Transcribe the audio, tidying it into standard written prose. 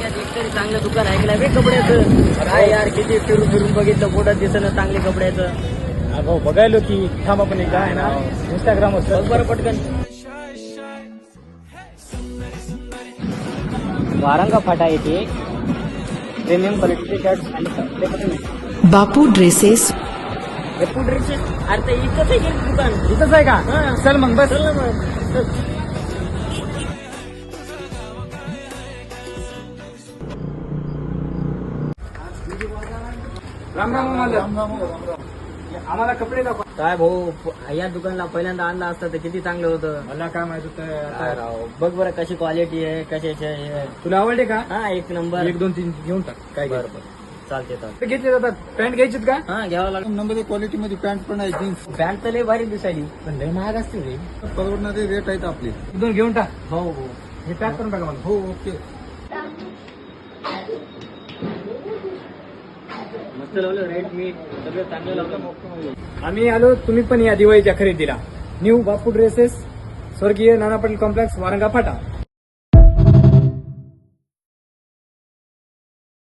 एकतरी चांगलं दुकान ऐकलंय बे कपड्याचं. काय यार किती फिरून फिरून बघितलं पोटात दिसणं चांगले कपड्याचं. भाऊ बघायलो की थांब आपण एकदा आहे ना इंस्टाग्राम बघ बरं पटकन. वारंगा फाटा येते प्रीमियम क्वालिटीचे शर्ट. बापू ड्रेसेस. बापू ड्रेसेस. अरे ते इथंच आहे की दुकान. इथंच आहे का? हा. चल मग बस. चल ना मग. चल. राम राम आम्हाला कपडे दाखवा. काय भाऊ या दुकानला पहिल्यांदा आणला असता तर किती चांगलं होतं. मला काय माहित होतं काय राव बघ बरं कशी क्वालिटी आहे कशाची आहे. तुला आवडले का? हा एक नंबर. 1 2 3 घेऊन टाक. काय बरं बरं चालते चालते. घेतले जातात? पॅन्ट घ्यायचीत का? हा घ्यावं लागेल. नंबर क्वालिटी मध्ये पॅन्ट पण आहे, जीन्स पॅन्ट तर लय भारी दिसायली. पण लय महाग असते रे. परवडणारे रेट आहेत आपले. 2 घेऊन टाक. हो हो हे पॅक करून टाका मला. हो ओके. मस्त लावलं रेट मीट सगळं चांगलं लावलं. आम्ही आलो, तुम्ही पण या दिवाळीच्या खरेदीला. न्यू बापू ड्रेसेस, स्वर्गीय नाना पाटील कॉम्प्लेक्स, वारंगा फाटा.